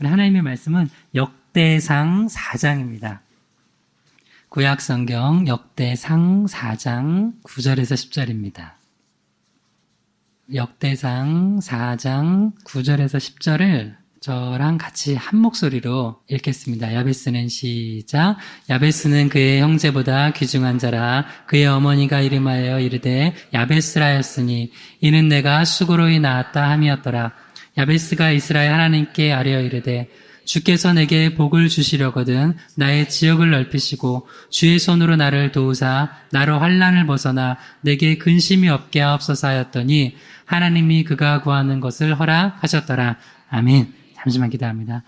하나님의 말씀은 역대상 4장입니다. 구약성경 역대상 4장 9절에서 10절입니다. 역대상 4장 9절에서 10절을 저랑 같이 한 목소리로 읽겠습니다. 야베스는 시작. 야베스는 그의 형제보다 귀중한 자라. 그의 어머니가 이름하여 이르되 야베스라였으니 이는 내가 수고로이 낳았다 함이었더라. 야베스가 이스라엘 하나님께 아뢰어 이르되 주께서 내게 복을 주시려거든 나의 지역을 넓히시고 주의 손으로 나를 도우사 나로 환난을 벗어나 내게 근심이 없게 하옵소서 하였더니 하나님이 그가 구하는 것을 허락하셨더라. 아멘. 잠시만 기도합니다.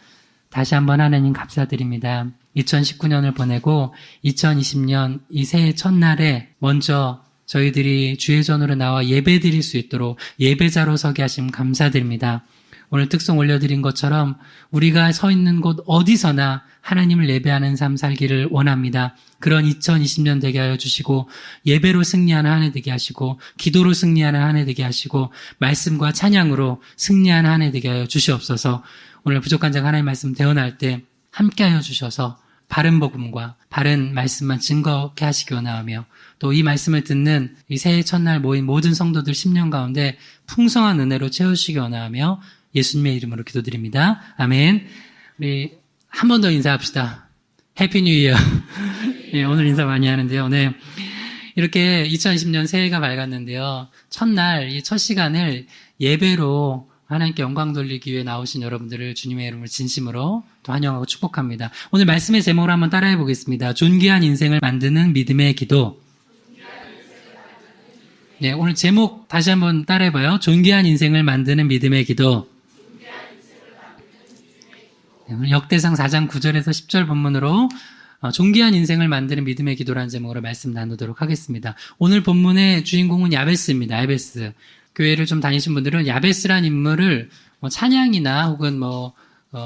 다시 한번 하나님 감사드립니다. 2019년을 보내고 2020년 이 새해 첫날에 먼저 저희들이 주의 전으로 나와 예배 드릴 수 있도록 예배자로 서게 하심 감사드립니다. 오늘 특송 올려드린 것처럼 우리가 서 있는 곳 어디서나 하나님을 예배하는 삶 살기를 원합니다. 그런 2020년 되게 하여 주시고 예배로 승리하는 한 해 되게 하시고 기도로 승리하는 한 해 되게 하시고 말씀과 찬양으로 승리하는 한 해 되게 하여 주시옵소서. 오늘 부족한 자 하나님의 말씀 대언할 때 함께 하여 주셔서 바른 복음과 바른 말씀만 증거케 하시기 원하며 또 이 말씀을 듣는 이 새해 첫날 모인 모든 성도들 10년 가운데 풍성한 은혜로 채우시기 원하며 예수님의 이름으로 기도드립니다. 아멘. 우리 한 번 더 인사합시다. 해피 뉴 이어. 예, 오늘 인사 많이 하는데요. 네. 이렇게 2020년 새해가 밝았는데요. 첫날, 이 첫 시간을 예배로 하나님께 영광 돌리기 위해 나오신 여러분들을 주님의 이름으로 진심으로 또 환영하고 축복합니다. 오늘 말씀의 제목으로 한번 따라해 보겠습니다. 존귀한 인생을 만드는 믿음의 기도. 네, 오늘 제목 다시 한번 따라해 봐요. 존귀한 인생을 만드는 믿음의 기도. 네, 오늘 역대상 4장 9절에서 10절 본문으로 존귀한 인생을 만드는 믿음의 기도라는 제목으로 말씀 나누도록 하겠습니다. 오늘 본문의 주인공은 야베스입니다. 야베스. 교회를 좀 다니신 분들은 야베스란 인물을 찬양이나 혹은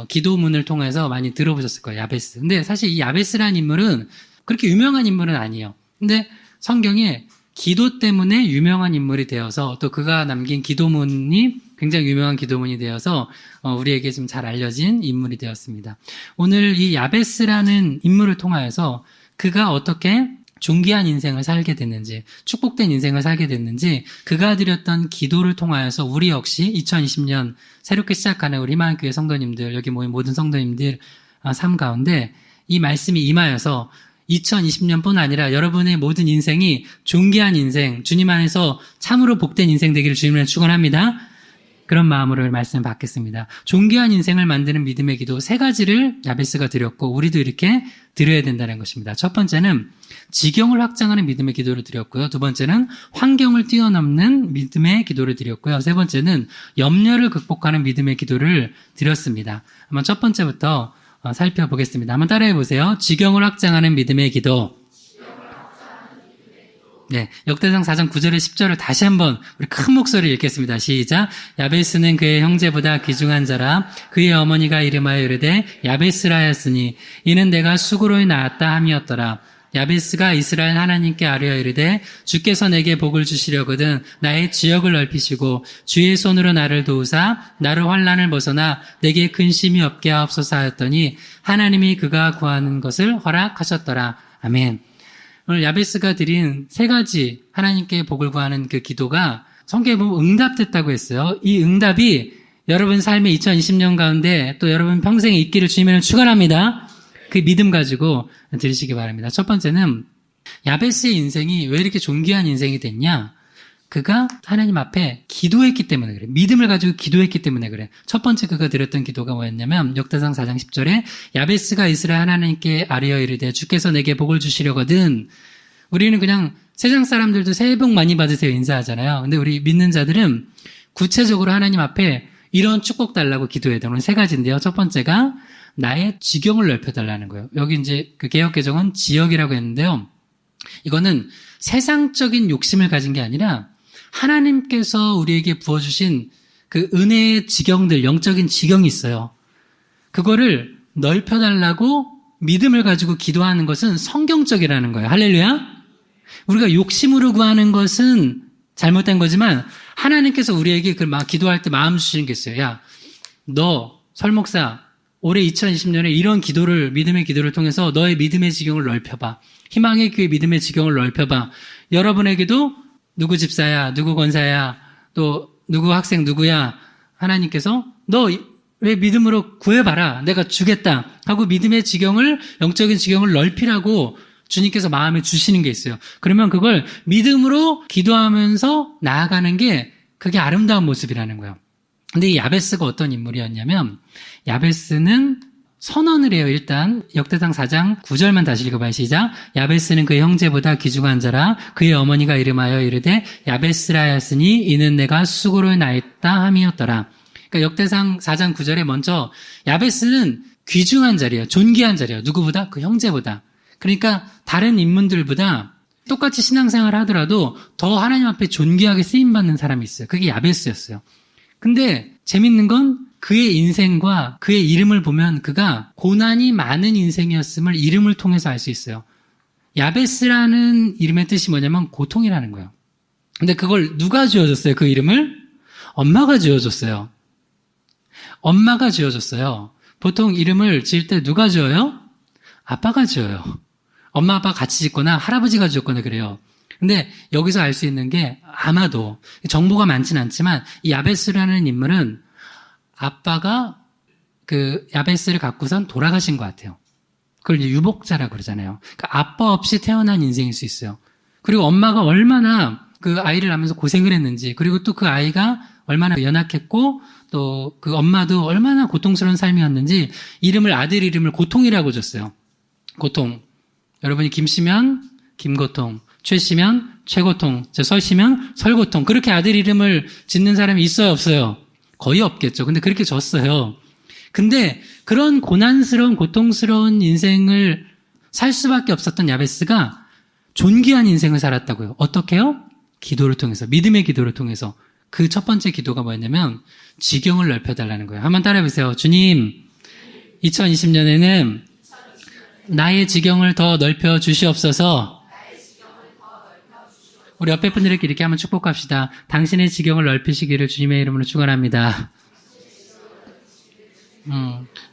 기도문을 통해서 많이 들어보셨을 거예요. 야베스. 근데 사실 이 야베스란 인물은 그렇게 유명한 인물은 아니에요. 근데 성경에 기도 때문에 유명한 인물이 되어서 또 그가 남긴 기도문이 굉장히 유명한 기도문이 되어서 우리에게 좀 잘 알려진 인물이 되었습니다. 오늘 이 야베스라는 인물을 통하여서 그가 어떻게 존귀한 인생을 살게 됐는지, 축복된 인생을 살게 됐는지, 그가 드렸던 기도를 통하여서 우리 역시 2020년 새롭게 시작하는 우리 희망교회 성도님들, 여기 모인 모든 성도님들 삶 가운데 이 말씀이 임하여서 2020년뿐 아니라 여러분의 모든 인생이 존귀한 인생, 주님 안에서 참으로 복된 인생 되기를 주님을 축원합니다. 그런 마음으로 말씀을 받겠습니다. 존귀한 인생을 만드는 믿음의 기도 3가지를 야베스가 드렸고 우리도 이렇게 드려야 된다는 것입니다. 첫 번째는 지경을 확장하는 믿음의 기도를 드렸고요. 두 번째는 환경을 뛰어넘는 믿음의 기도를 드렸고요. 세 번째는 염려를 극복하는 믿음의 기도를 드렸습니다. 한번 첫 번째부터 살펴보겠습니다. 한번 따라해 보세요. 지경을 확장하는 믿음의 기도. 네, 역대상 4장 9절에 10절을 다시 한번 우리 큰 목소리 읽겠습니다. 시작. 야베스는 그의 형제보다 귀중한 자라. 그의 어머니가 이름하여 이르되 야베스라였으니 이는 내가 수고로이 낳았다 함이었더라. 야베스가 이스라엘 하나님께 아뢰어 이르되 주께서 내게 복을 주시려거든 나의 지역을 넓히시고 주의 손으로 나를 도우사 나를 환난을 벗어나 내게 근심이 없게 하옵소서 하였더니 하나님이 그가 구하는 것을 허락하셨더라. 아멘. 오늘 야베스가 드린 3가지 하나님께 복을 구하는 그 기도가 성경에 보면 응답됐다고 했어요. 이 응답이 여러분 삶의 2020년 가운데 또 여러분 평생에 있기를 주님을 축원합니다. 그 믿음 가지고 들으시기 바랍니다. 첫 번째는 야베스의 인생이 왜 이렇게 존귀한 인생이 됐냐? 그가 하나님 앞에 기도했기 때문에 그래. 믿음을 가지고 기도했기 때문에 그래. 첫 번째 그가 드렸던 기도가 뭐였냐면 역대상 4장 10절에 야베스가 이스라엘 하나님께 아뢰어 이르되 주께서 내게 복을 주시려거든. 우리는 그냥 세상 사람들도 새해 복 많이 받으세요 인사하잖아요. 근데 우리 믿는 자들은 구체적으로 하나님 앞에 이런 축복 달라고 기도해야 돼요. 오늘 3가지인데요. 첫 번째가 나의 지경을 넓혀달라는 거예요. 여기 이제 그 개역개정은 지역이라고 했는데요. 이거는 세상적인 욕심을 가진 게 아니라 하나님께서 우리에게 부어주신 그 은혜의 지경들, 영적인 지경이 있어요. 그거를 넓혀달라고 믿음을 가지고 기도하는 것은 성경적이라는 거예요. 할렐루야. 우리가 욕심으로 구하는 것은 잘못된 거지만 하나님께서 우리에게 그 기도할 때 마음 주시는 게 있어요. 야, 너 설목사 올해 2020년에 이런 기도를, 믿음의 기도를 통해서 너의 믿음의 지경을 넓혀봐. 희망의 교회 믿음의 지경을 넓혀봐. 여러분에게도 누구 집사야, 누구 권사야, 또 누구 학생 누구야, 하나님께서 너 왜 믿음으로 구해봐라. 내가 주겠다. 하고 믿음의 지경을, 영적인 지경을 넓히라고 주님께서 마음에 주시는 게 있어요. 그러면 그걸 믿음으로 기도하면서 나아가는 게 그게 아름다운 모습이라는 거예요. 근데 이 야베스가 어떤 인물이었냐면, 야베스는 선언을 해요. 일단 역대상 4장 9절만 다시 읽어봐요. 시작. 야베스는 그의 형제보다 귀중한 자라. 그의 어머니가 이름하여 이르되 야베스라였으니 이는 내가 수고로 나있다 함이었더라. 그러니까 역대상 4장 9절에 먼저 야베스는 귀중한 자리예요. 존귀한 자리예요. 누구보다? 그 형제보다. 그러니까 다른 인물들보다 똑같이 신앙생활을 하더라도 더 하나님 앞에 존귀하게 쓰임받는 사람이 있어요. 그게 야베스였어요. 근데 재밌는 건 그의 인생과 그의 이름을 보면 그가 고난이 많은 인생이었음을 이름을 통해서 알 수 있어요. 야베스라는 이름의 뜻이 뭐냐면 고통이라는 거예요. 근데 그걸 누가 지어줬어요? 그 이름을? 엄마가 지어줬어요. 엄마가 지어줬어요. 보통 이름을 지을 때 누가 지어요? 아빠가 지어요. 엄마 아빠가 같이 짓거나 할아버지가 지었거나 그래요. 근데 여기서 알 수 있는 게 아마도 정보가 많진 않지만 이 야베스라는 인물은 아빠가 그 야베스를 갖고선 돌아가신 것 같아요. 그걸 이제 유복자라고 그러잖아요. 그러니까 아빠 없이 태어난 인생일 수 있어요. 그리고 엄마가 얼마나 그 아이를 낳으면서 고생을 했는지, 그리고 또 그 아이가 얼마나 연약했고 또 그 엄마도 얼마나 고통스러운 삶이었는지 이름을, 아들 이름을 고통이라고 줬어요. 고통. 여러분이 김씨면 김고통, 최씨면 최고통, 설씨면 설고통. 그렇게 아들 이름을 짓는 사람이 있어요, 없어요? 거의 없겠죠. 근데 그렇게 줬어요. 근데 그런 고난스러운, 고통스러운 인생을 살 수밖에 없었던 야베스가 존귀한 인생을 살았다고요. 어떻게요? 기도를 통해서, 믿음의 기도를 통해서. 그 첫 번째 기도가 뭐였냐면 지경을 넓혀달라는 거예요. 한번 따라해보세요. 주님, 2020년에는 나의 지경을 더 넓혀 주시옵소서. 우리 옆에 분들에게 이렇게 한번 축복합시다. 당신의 지경을 넓히시기를 주님의 이름으로 축원합니다.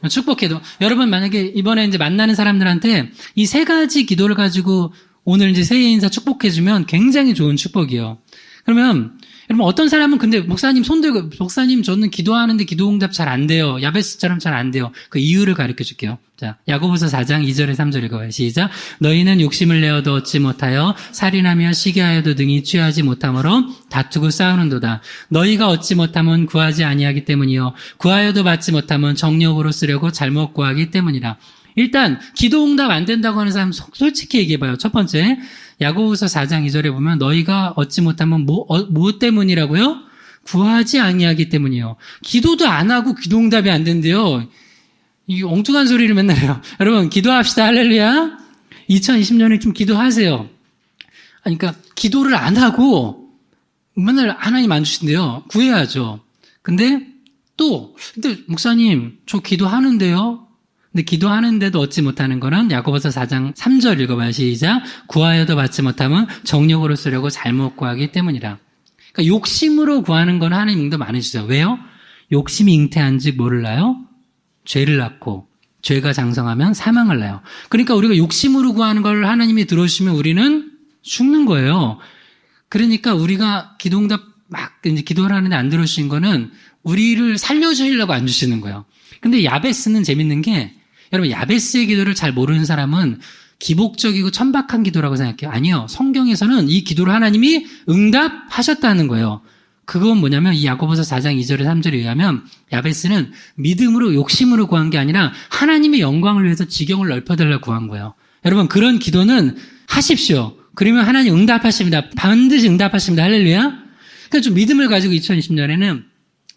축복해도 여러분 만약에 이번에 이제 만나는 사람들한테 이 세 가지 기도를 가지고 오늘 이제 새해 인사 축복해주면 굉장히 좋은 축복이에요. 그러면 여러분 어떤 사람은 근데 목사님 손 들고 목사님 저는 기도하는데 기도 응답 잘 안 돼요. 야베스처럼 잘 안 돼요. 그 이유를 가르쳐 줄게요. 자, 야고보서 4장 2절에 3절 읽어봐요. 시작. 너희는 욕심을 내어도 얻지 못하여 살인하며 시기하여도 등이 취하지 못함으로 다투고 싸우는도다. 너희가 얻지 못하면 구하지 아니하기 때문이요 구하여도 받지 못하면 정욕으로 쓰려고 잘못 구하기 때문이라. 일단 기도 응답 안 된다고 하는 사람 솔직히 얘기해봐요. 첫 번째, 야고보서 4장 2절에 보면 너희가 얻지 못하면 뭐 때문이라고요? 구하지 아니하기 때문이요. 기도도 안 하고 기도 응답이 안 된대요. 이 엉뚱한 소리를 맨날 해요. 여러분 기도합시다. 할렐루야. 2020년에 좀 기도하세요. 그러니까 기도를 안 하고 맨날 하나님 안 주신대요. 구해야죠. 근데 목사님 저 기도하는데요. 근데 기도하는데도 얻지 못하는 거는 야고보서 4장 3절 읽어봐요. 시작. 구하여도 받지 못하면 정욕으로 쓰려고 잘못 구하기 때문이라. 그러니까 욕심으로 구하는 건 하나님 응답 안 해주세요. 왜요? 욕심이 잉태한즉 뭐를 낳아요? 죄를 낳고 죄가 장성하면 사망을 낳아요. 그러니까 우리가 욕심으로 구하는 걸 하나님이 들어주시면 우리는 죽는 거예요. 그러니까 우리가 기도 응답 막 이제 기도를 하는데 안 들어주신 거는 우리를 살려주시려고 안 주시는 거예요. 근데 야베스는 재밌는 게 여러분 야베스의 기도를 잘 모르는 사람은 기복적이고 천박한 기도라고 생각해요. 아니요. 성경에서는 이 기도를 하나님이 응답하셨다는 거예요. 그건 뭐냐면 이 야고보서 4장 2절에 3절에 의하면 야베스는 믿음으로 욕심으로 구한 게 아니라 하나님의 영광을 위해서 지경을 넓혀달라고 구한 거예요. 여러분 그런 기도는 하십시오. 그러면 하나님 응답하십니다. 반드시 응답하십니다. 할렐루야. 그러니까 좀 믿음을 가지고 2020년에는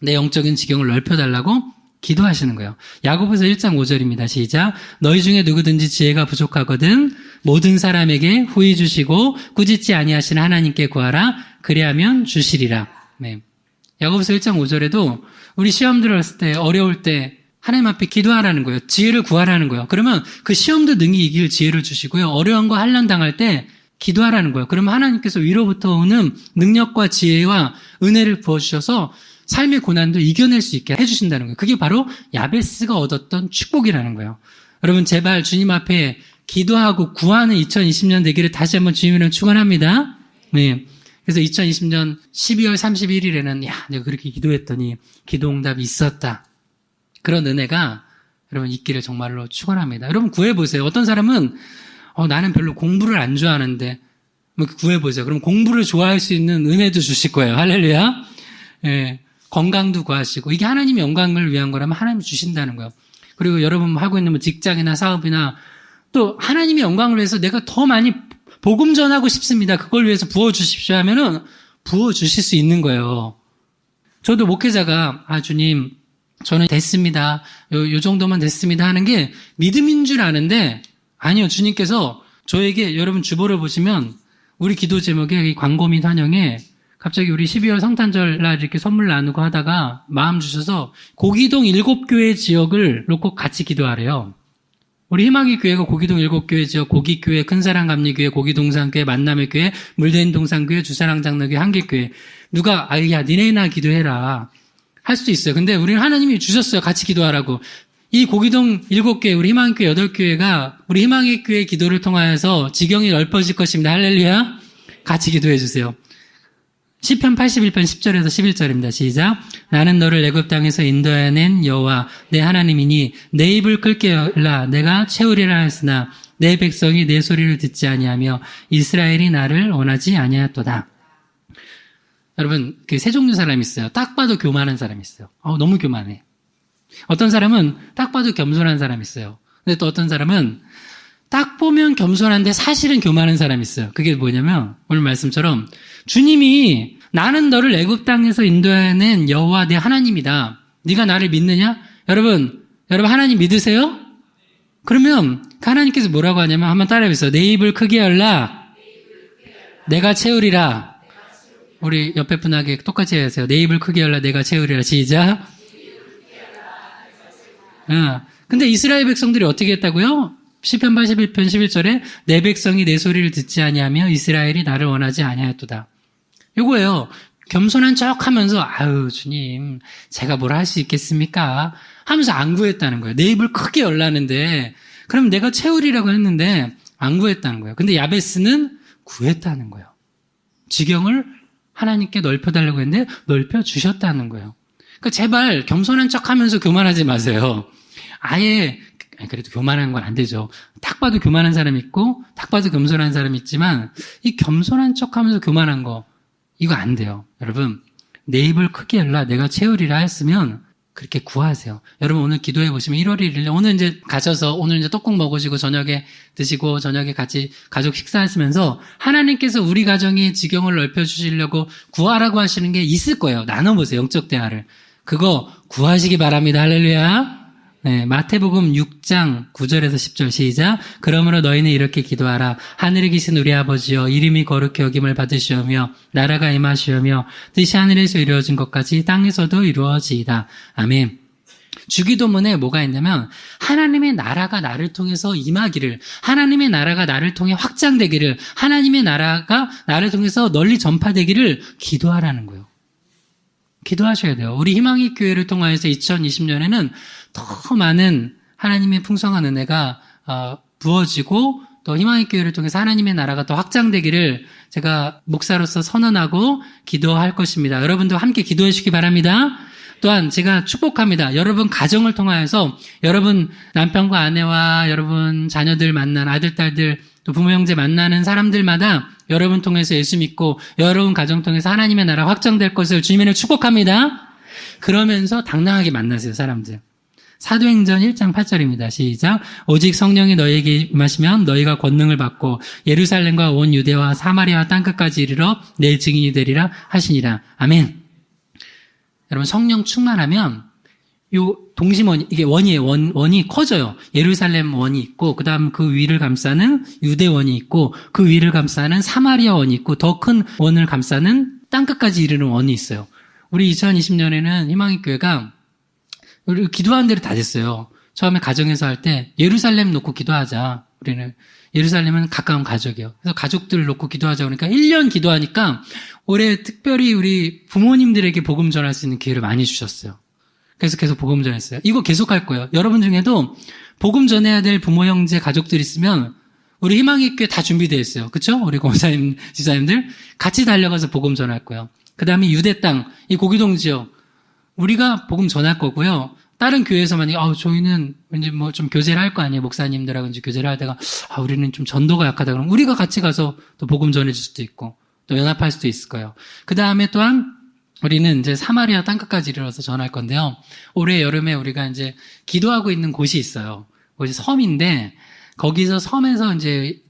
내 영적인 지경을 넓혀달라고 기도하시는 거예요. 야고보서 1장 5절입니다. 시작. 너희 중에 누구든지 지혜가 부족하거든 모든 사람에게 후히 주시고 꾸짖지 아니하시는 하나님께 구하라. 그리하면 주시리라. 네. 야고보서 1장 5절에도 우리 시험 들었을 때 어려울 때 하나님 앞에 기도하라는 거예요. 지혜를 구하라는 거예요. 그러면 그 시험도 능히 이길 지혜를 주시고요. 어려운 거 환난 당할 때 기도하라는 거예요. 그러면 하나님께서 위로부터 오는 능력과 지혜와 은혜를 부어주셔서 삶의 고난도 이겨낼 수 있게 해주신다는 거예요. 그게 바로 야베스가 얻었던 축복이라는 거예요. 여러분 제발 주님 앞에 기도하고 구하는 2020년 되기를 다시 한번 주님이랑 축원합니다. 네. 그래서 2020년 12월 31일에는 내가 그렇게 기도했더니 기도응답이 있었다. 그런 은혜가 여러분 있기를 정말로 축원합니다. 여러분 구해보세요. 어떤 사람은 나는 별로 공부를 안 좋아하는데 구해보세요. 그럼 공부를 좋아할 수 있는 은혜도 주실 거예요. 할렐루야. 예, 건강도 구하시고 이게 하나님의 영광을 위한 거라면 하나님이 주신다는 거예요. 그리고 여러분 하고 있는 직장이나 사업이나 또 하나님의 영광을 위해서 내가 더 많이 복음 전하고 싶습니다. 그걸 위해서 부어주십시오 하면은 부어주실 수 있는 거예요. 저도 목회자가 주님 저는 됐습니다. 요 정도만 됐습니다 하는 게 믿음인 줄 아는데 아니요. 주님께서 저에게 여러분 주보를 보시면 우리 기도 제목에 이 광고 및 환영에 갑자기 우리 12월 성탄절 날 이렇게 선물 나누고 하다가 마음 주셔서 고기동 7교회 지역을 놓고 같이 기도하래요. 우리 희망의 교회가 고기동 7교회 지역, 고기교회, 큰사랑 감리교회, 고기동산교회, 만남의 교회, 물대인 동산교회, 주사랑 장로교회, 한길교회. 누가 니네나 기도해라 할 수도 있어요. 근데 우리는 하나님이 주셨어요. 같이 기도하라고. 이 고기동 7교회, 우리 희망의 교회 8교회가 우리 희망의 교회 기도를 통하여서 지경이 넓어질 것입니다. 할렐루야. 같이 기도해 주세요. 시편 81편 10절에서 11절입니다. 시작. 나는 너를 애굽 땅에서 인도해낸 여호와 내 하나님이니 내 입을 끌게 열라 내가 채우리라 했으나 내 백성이 내 소리를 듣지 아니하며 이스라엘이 나를 원하지 아니하였도다. 여러분 그 세 종류 사람이 있어요. 딱 봐도 교만한 사람이 있어요. 너무 교만해. 어떤 사람은 딱 봐도 겸손한 사람이 있어요. 근데 또 어떤 사람은 딱 보면 겸손한데 사실은 교만한 사람이 있어요. 그게 뭐냐면 오늘 말씀처럼 주님이 나는 너를 애굽 땅에서 인도해낸 여호와 내 하나님이다. 네가 나를 믿느냐? 여러분 하나님 믿으세요? 그러면 그 하나님께서 뭐라고 하냐면 한번 따라해보세요. 내 입을 크게 열라. 내가 채우리라. 우리 옆에 분에게 똑같이 해주세요. 내 입을 크게 열라. 내가 채우리라. 시작. 근데 이스라엘 백성들이 어떻게 했다고요? 시편 81편 11절에 내 백성이 내 소리를 듣지 아니하며 이스라엘이 나를 원하지 아니하였도다. 요거예요. 겸손한 척 하면서 주님 제가 뭘 할 수 있겠습니까? 하면서 안 구했다는 거예요. 내 입을 크게 열라는데 그럼 내가 채우리라고 했는데 안 구했다는 거예요. 근데 야베스는 구했다는 거예요. 지경을 하나님께 넓혀달라고 했는데 넓혀주셨다는 거예요. 그러니까 제발 겸손한 척 하면서 교만하지 마세요. 그래도 교만한 건 안 되죠. 딱 봐도 교만한 사람이 있고 딱 봐도 겸손한 사람이 있지만 이 겸손한 척하면서 교만한 거 이거 안 돼요. 여러분 내 입을 크게 열라 내가 채우리라 했으면 그렇게 구하세요. 여러분 오늘 기도해 보시면 1월 1일 오늘 이제 가셔서 오늘 이제 떡국 먹으시고 저녁에 드시고 저녁에 같이 가족 식사하시면서 하나님께서 우리 가정의 지경을 넓혀주시려고 구하라고 하시는 게 있을 거예요. 나눠보세요. 영적 대화를. 그거 구하시기 바랍니다. 할렐루야. 네, 마태복음 6장 9절에서 10절 시작. 그러므로 너희는 이렇게 기도하라. 하늘에 계신 우리 아버지여 이름이 거룩히 여김을 받으시오며 나라가 임하시오며 뜻이 하늘에서 이루어진 것까지 땅에서도 이루어지이다. 아멘. 주기도문에 뭐가 있냐면 하나님의 나라가 나를 통해서 임하기를, 하나님의 나라가 나를 통해 확장되기를, 하나님의 나라가 나를 통해서 널리 전파되기를 기도하라는 거예요. 기도하셔야 돼요. 우리 희망의 교회를 통하여서 2020년에는 더 많은 하나님의 풍성한 은혜가 부어지고 또 희망의 교회를 통해서 하나님의 나라가 더 확장되기를 제가 목사로서 선언하고 기도할 것입니다. 여러분도 함께 기도해 주시기 바랍니다. 또한 제가 축복합니다. 여러분 가정을 통하여서 여러분 남편과 아내와 여러분 자녀들 만난 아들, 딸들 또 부모, 형제 만나는 사람들마다 여러분 통해서 예수 믿고 여러분 가정 통해서 하나님의 나라 확장될 것을 주님을 축복합니다. 그러면서 당당하게 만나세요, 사람들. 사도행전 1장 8절입니다. 시작. 오직 성령이 너희에게 임하시면 너희가 권능을 받고 예루살렘과 온 유대와 사마리아 땅끝까지 이르러 내 증인이 되리라 하시니라. 아멘. 여러분 성령 충만하면 요 동심원이 이게 원이에요. 원이 커져요. 예루살렘 원이 있고 그다음 그 위를 감싸는 유대 원이 있고 그 위를 감싸는 사마리아 원이 있고 더 큰 원을 감싸는 땅끝까지 이르는 원이 있어요. 우리 2020년에는 희망의 교회가 우리 기도하는 대로 다 됐어요. 처음에 가정에서 할 때 예루살렘 놓고 기도하자. 우리는 예루살렘은 가까운 가족이요. 그래서 가족들을 놓고 기도하자. 그러니까 1년 기도하니까 올해 특별히 우리 부모님들에게 복음 전할 수 있는 기회를 많이 주셨어요. 그래서 계속 복음 전했어요. 이거 계속 할 거예요. 여러분 중에도 복음 전해야 될 부모, 형제, 가족들 있으면 우리 희망의 교회 다 준비되어 있어요. 그렇죠? 우리 권사님, 지사님들 같이 달려가서 복음 전할 거예요. 그 다음에 유대 땅, 이 고기동 지역 우리가 복음 전할 거고요. 다른 교회에서만 저희는 왠지 뭐 좀 교제를 할 거 아니에요. 목사님들하고 이제 교제를 하다가 우리는 좀 전도가 약하다 그러면 우리가 같이 가서 또 복음 전해줄 수도 있고 또 연합할 수도 있을 거예요. 그 다음에 또한 우리는 이제 사마리아 땅끝까지 이르러서 전할 건데요. 올해 여름에 우리가 이제 기도하고 있는 곳이 있어요. 곳이 섬인데 거기서 섬에서 이제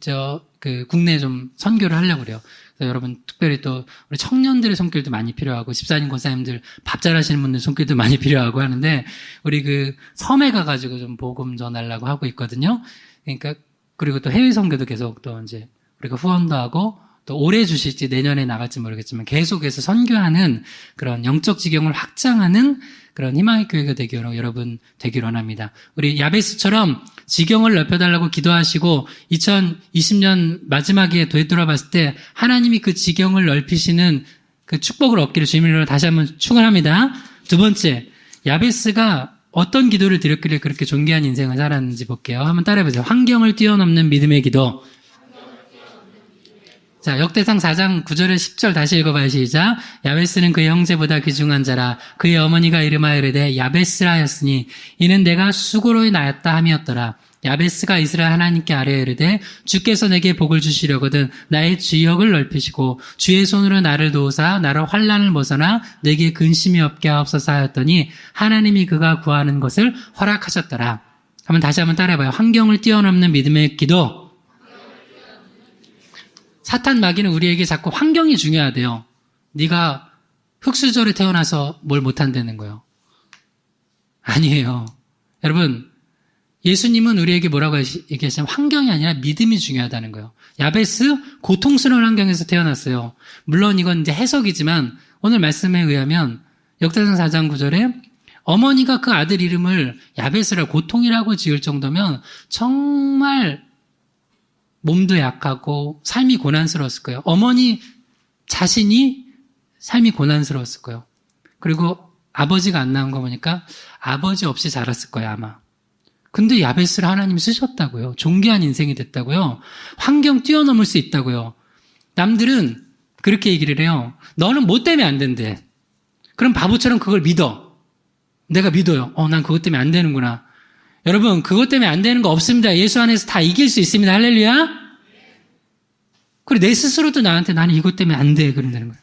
국내에 좀 선교를 하려고 그래요. 그래서 여러분 특별히 또 우리 청년들의 손길도 많이 필요하고 집사님, 권사님들 밥 잘하시는 분들 손길도 많이 필요하고 하는데 우리 그 섬에 가가지고 좀 복음 전하려고 하고 있거든요. 그러니까 그리고 또 해외 선교도 계속 또 이제 우리가 후원도 하고 또 올해 주실지 내년에 나갈지 모르겠지만 계속해서 선교하는 그런 영적 지경을 확장하는 그런 희망의 교회가 되기로 여러분 되기를 원합니다. 우리 야베스처럼 지경을 넓혀달라고 기도하시고 2020년 마지막에 되돌아봤을 때 하나님이 그 지경을 넓히시는 그 축복을 얻기를 주님으로 다시 한번 축원합니다. 두 번째, 야베스가 어떤 기도를 드렸길래 그렇게 존귀한 인생을 살았는지 볼게요. 한번 따라해보세요. 환경을 뛰어넘는 믿음의 기도. 자, 역대상 4장 9절에 10절 다시 읽어봐요. 시작. 야베스는 그의 형제보다 귀중한 자라. 그의 어머니가 이름하여 이르되 야베스라 하였으니 이는 내가 수고로이 낳았다 함이었더라. 야베스가 이스라엘 하나님께 아뢰어 이르되 주께서 내게 복을 주시려거든 나의 지역을 넓히시고 주의 손으로 나를 도우사 나를 환난을 벗어나 내게 근심이 없게 하옵소서 하였더니 하나님이 그가 구하는 것을 허락하셨더라. 다시 한번 따라해봐요. 환경을 뛰어넘는 믿음의 기도. 사탄 마귀는 우리에게 자꾸 환경이 중요하대요. 네가 흙수저로 태어나서 뭘 못한다는 거예요. 아니에요. 여러분, 예수님은 우리에게 뭐라고 얘기하시냐면 환경이 아니라 믿음이 중요하다는 거예요. 야베스 고통스러운 환경에서 태어났어요. 물론 이건 이제 해석이지만 오늘 말씀에 의하면 역대상 4장 9절에 어머니가 그 아들 이름을 야베스라 고통이라고 지을 정도면 정말 몸도 약하고 삶이 고난스러웠을 거예요. 어머니 자신이 삶이 고난스러웠을 거예요. 그리고 아버지가 안 나온 거 보니까 아버지 없이 자랐을 거예요, 아마. 근데 야베스를 하나님이 쓰셨다고요. 존귀한 인생이 됐다고요. 환경 뛰어넘을 수 있다고요. 남들은 그렇게 얘기를 해요. 너는 뭐 때문에 안 된대. 그럼 바보처럼 그걸 믿어. 내가 믿어요. 난 그것 때문에 안 되는구나. 여러분, 그것 때문에 안 되는 거 없습니다. 예수 안에서 다 이길 수 있습니다. 할렐루야. 그리고 내 스스로도 나한테 나는 이것 때문에 안 돼. 그런다는 거예요.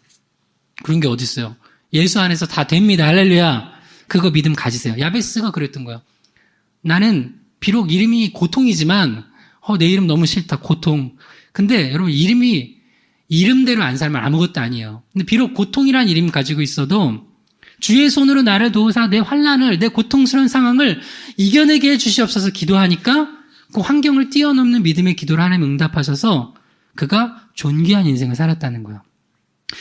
그런 게 어디 있어요. 예수 안에서 다 됩니다. 할렐루야. 그거 믿음 가지세요. 야베스가 그랬던 거예요. 나는 비록 이름이 고통이지만 내 이름 너무 싫다. 고통. 근데 여러분 이름이 이름대로 안 살면 아무것도 아니에요. 근데 비록 고통이라는 이름 가지고 있어도 주의 손으로 나를 도우사 내 환난을 내 고통스러운 상황을 이겨내게 해주시옵소서 기도하니까 그 환경을 뛰어넘는 믿음의 기도를 하나님 응답하셔서 그가 존귀한 인생을 살았다는 거예요.